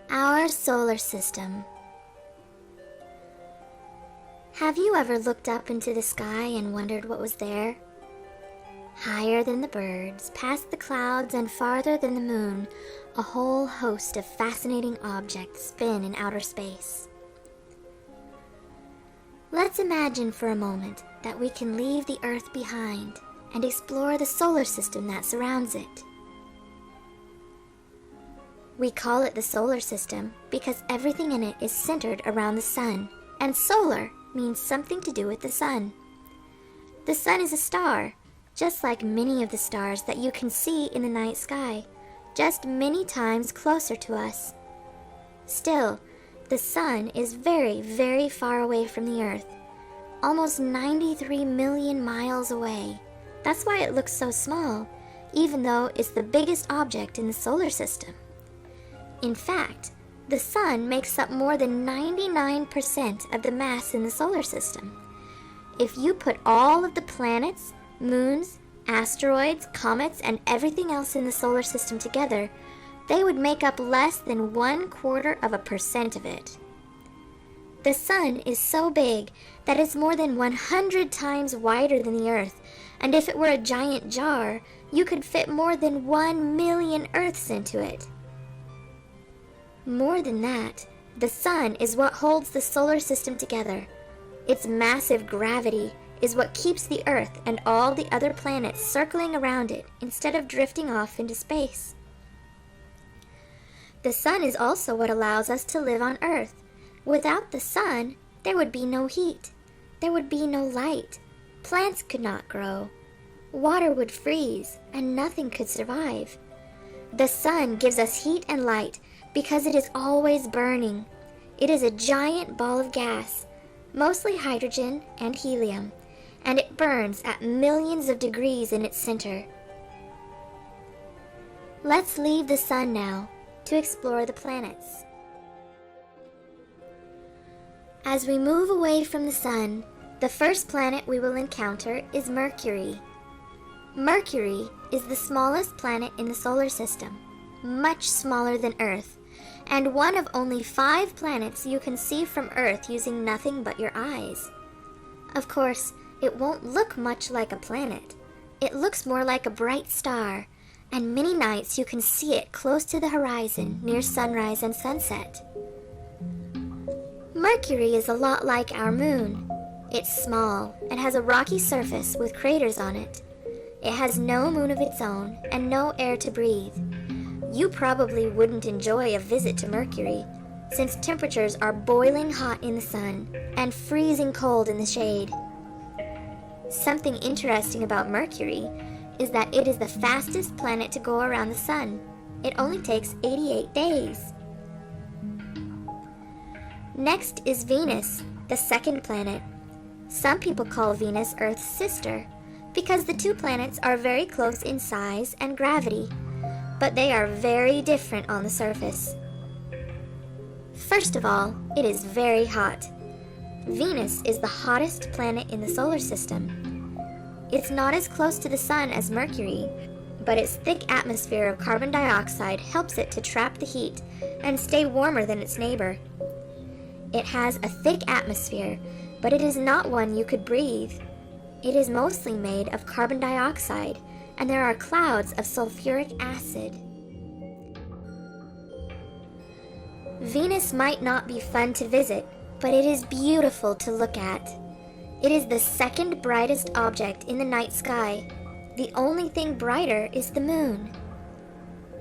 Our solar system. Have you ever looked up into the sky and wondered what was there? Higher than the birds, past the clouds, and farther than the moon, a whole host of fascinating objects spin in outer space. Let's imagine for a moment that we can leave the Earth behind and explore the solar system that surrounds it. We call it the solar system because everything in it is centered around the sun, and solar means something to do with the sun. The sun is a star, just like many of the stars that you can see in the night sky, just many times closer to us. Still, the sun is very, very far away from the Earth, almost 93 million miles away. That's why it looks so small, even though it's the biggest object in the solar system. In fact, the sun makes up more than 99% of the mass in the solar system. If you put all of the planets, moons, asteroids, comets, and everything else in the solar system together, they would make up less than 0.25% of it. The sun is so big that it's more than 100 times wider than the Earth, and if it were a giant jar, you could fit more than 1 million Earths into it. More than that, the sun is what holds the solar system together. Its massive gravity is what keeps the Earth and all the other planets circling around it instead of drifting off into space. The sun is also what allows us to live on Earth. Without the sun, there would be no heat. There would be no light. Plants could not grow. Water would freeze, and nothing could survive. The sun gives us heat and light because it is always burning. It is a giant ball of gas, mostly hydrogen and helium, and it burns at millions of degrees in its center. Let's leave the sun now to explore the planets. As we move away from the sun, the first planet we will encounter is Mercury. Mercury is the smallest planet in the solar system, much smaller than Earth, and one of only 5 planets you can see from Earth using nothing but your eyes. Of course, it won't look much like a planet. It looks more like a bright star, and many nights you can see it close to the horizon near sunrise and sunset. Mercury is a lot like our moon. It's small and has a rocky surface with craters on it. It has no moon of its own and no air to breathe. You probably wouldn't enjoy a visit to Mercury, since temperatures are boiling hot in the sun and freezing cold in the shade. Something interesting about Mercury is that it is the fastest planet to go around the sun. It only takes 88 days. Next is Venus, the second planet. Some people call Venus Earth's sister because the two planets are very close in size and gravity, but they are very different on the surface. First of all, it is very hot. Venus is the hottest planet in the solar system. It's not as close to the sun as Mercury, but its thick atmosphere of carbon dioxide helps it to trap the heat and stay warmer than its neighbor. It has a thick atmosphere, but it is not one you could breathe. It is mostly made of carbon dioxide, and there are clouds of sulfuric acid. Venus might not be fun to visit, but it is beautiful to look at. It is the second brightest object in the night sky. The only thing brighter is the moon.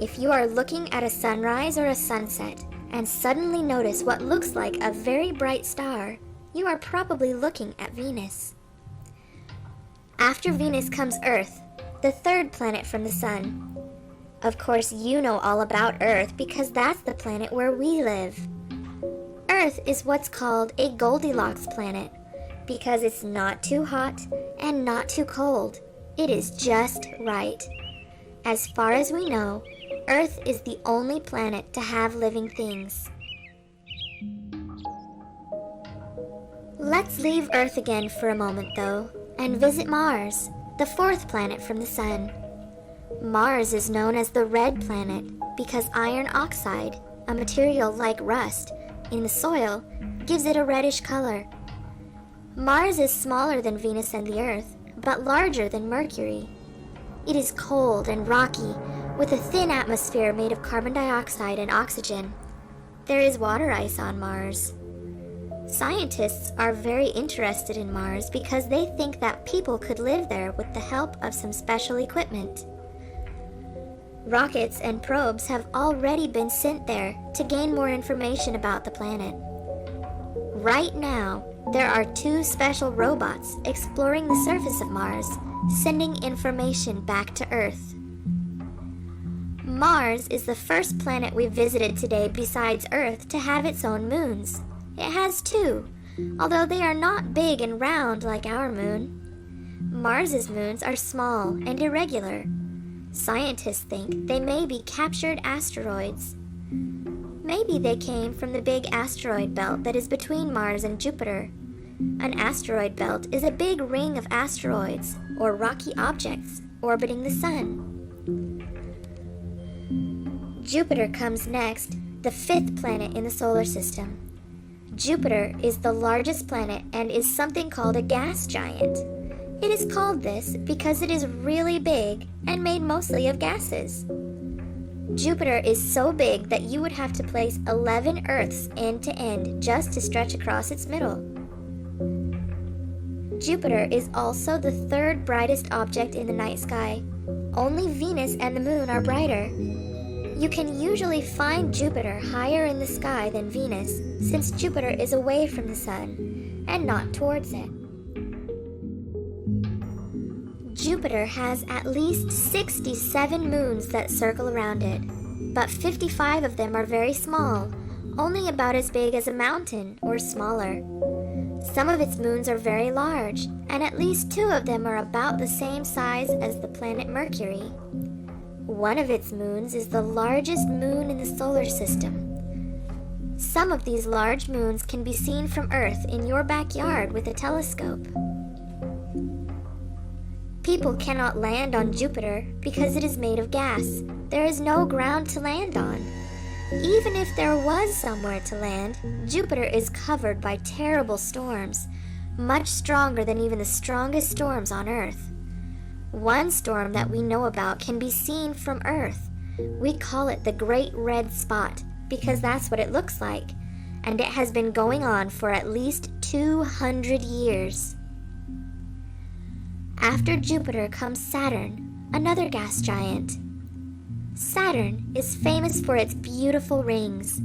If you are looking at a sunrise or a sunset and suddenly notice what looks like a very bright star, you are probably looking at Venus. After Venus comes Earth, the third planet from the sun. Of course, you know all about Earth because that's the planet where we live. Earth is what's called a Goldilocks planet because it's not too hot and not too cold. It is just right. As far as we know, Earth is the only planet to have living things. Let's leave Earth again for a moment, though, and visit Mars, the fourth planet from the Sun. Mars is known as the red planet because iron oxide, a material like rust, in the soil gives it a reddish color. Mars is smaller than Venus and the Earth, but larger than Mercury. It is cold and rocky, with a thin atmosphere made of carbon dioxide and oxygen. There is water ice on Mars. Scientists are very interested in Mars because they think that people could live there with the help of some special equipment. Rockets and probes have already been sent there to gain more information about the planet. Right now, there are 2 special robots exploring the surface of Mars, sending information back to Earth. Mars is the first planet we visited today besides Earth to have its own moons. It has 2, although they are not big and round like our moon. Mars's moons are small and irregular. Scientists think they may be captured asteroids. Maybe they came from the big asteroid belt that is between Mars and Jupiter. An asteroid belt is a big ring of asteroids, or rocky objects, orbiting the Sun. Jupiter comes next, the 5th planet in the solar system. Jupiter is the largest planet and is something called a gas giant. It is called this because it is really big and made mostly of gases. Jupiter is so big that you would have to place 11 Earths end to end just to stretch across its middle. Jupiter is also the 3rd brightest object in the night sky. Only Venus and the Moon are brighter. You can usually find Jupiter higher in the sky than Venus, since Jupiter is away from the Sun, and not towards it. Jupiter has at least 67 moons that circle around it, but 55 of them are very small, only about as big as a mountain or smaller. Some of its moons are very large, and at least 2 of them are about the same size as the planet Mercury. One of its moons is the largest moon in the solar system. Some of these large moons can be seen from Earth in your backyard with a telescope. People cannot land on Jupiter because it is made of gas. There is no ground to land on. Even if there was somewhere to land, Jupiter is covered by terrible storms, much stronger than even the strongest storms on Earth. One storm that we know about can be seen from Earth. We call it the Great Red Spot because that's what it looks like, and it has been going on for at least 200 years. After Jupiter comes Saturn, another gas giant. Saturn is famous for its beautiful rings.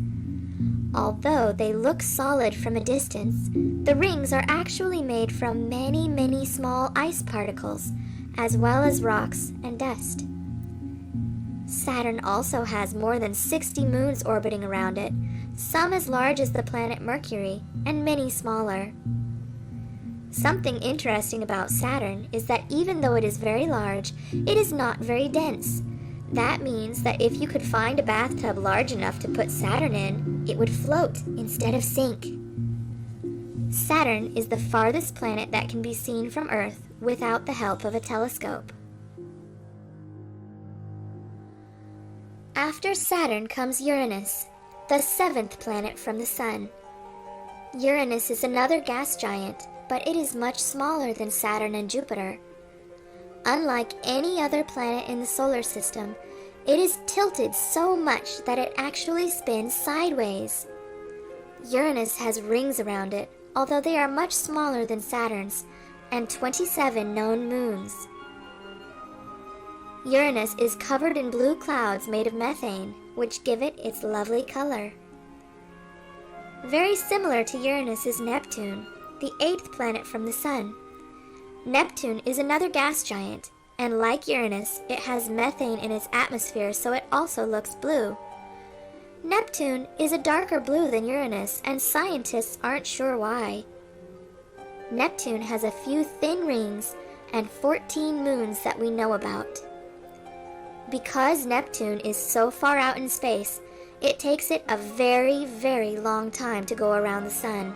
Although they look solid from a distance, the rings are actually made from many, many small ice particles, as well as rocks and dust. Saturn also has more than 60 moons orbiting around it, some as large as the planet Mercury, and many smaller. Something interesting about Saturn is that even though it is very large, it is not very dense. That means that if you could find a bathtub large enough to put Saturn in, it would float instead of sink. Saturn is the farthest planet that can be seen from Earth without the help of a telescope. After Saturn comes Uranus, the 7th planet from the Sun. Uranus is another gas giant, but it is much smaller than Saturn and Jupiter. Unlike any other planet in the solar system, it is tilted so much that it actually spins sideways. Uranus has rings around it, although they are much smaller than Saturn's, and 27 known moons. Uranus is covered in blue clouds made of methane, which give it its lovely color. Very similar to Uranus is Neptune, the 8th planet from the Sun. Neptune is another gas giant, and like Uranus, it has methane in its atmosphere, so it also looks blue. Neptune is a darker blue than Uranus, and scientists aren't sure why. Neptune has a few thin rings and 14 moons that we know about. Because Neptune is so far out in space, it takes it a very, very long time to go around the Sun.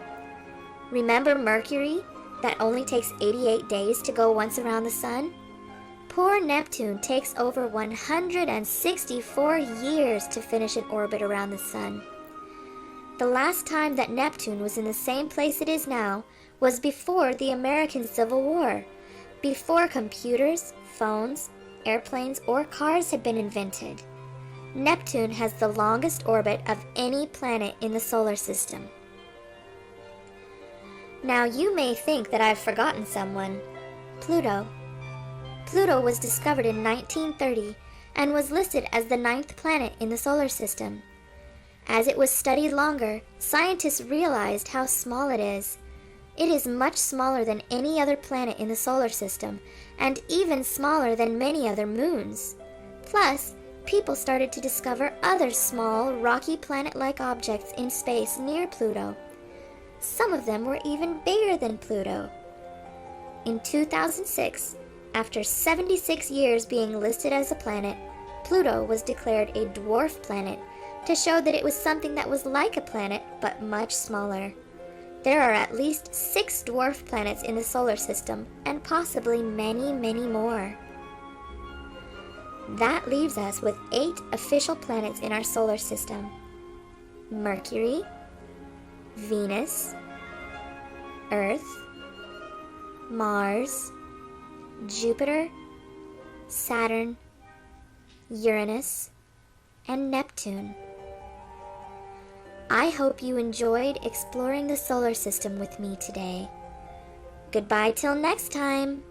Remember Mercury, that only takes 88 days to go once around the sun? Poor Neptune takes over 164 years to finish an orbit around the sun. The last time that Neptune was in the same place it is now was before the American Civil War, before computers, phones, airplanes, or cars had been invented. Neptune has the longest orbit of any planet in the solar system. Now you may think that I've forgotten someone. Pluto. Pluto was discovered in 1930 and was listed as the 9th planet in the solar system. As it was studied longer, scientists realized how small it is. It is much smaller than any other planet in the solar system, and even smaller than many other moons. Plus, people started to discover other small, rocky planet-like objects in space near Pluto. Some of them were even bigger than Pluto. In 2006, after 76 years being listed as a planet, Pluto was declared a dwarf planet to show that it was something that was like a planet but much smaller. There are at least 6 dwarf planets in the solar system, and possibly many, many more. That leaves us with 8 official planets in our solar system: Mercury, Venus, Earth, Mars, Jupiter, Saturn, Uranus, and Neptune. I hope you enjoyed exploring the solar system with me today. Goodbye till next time.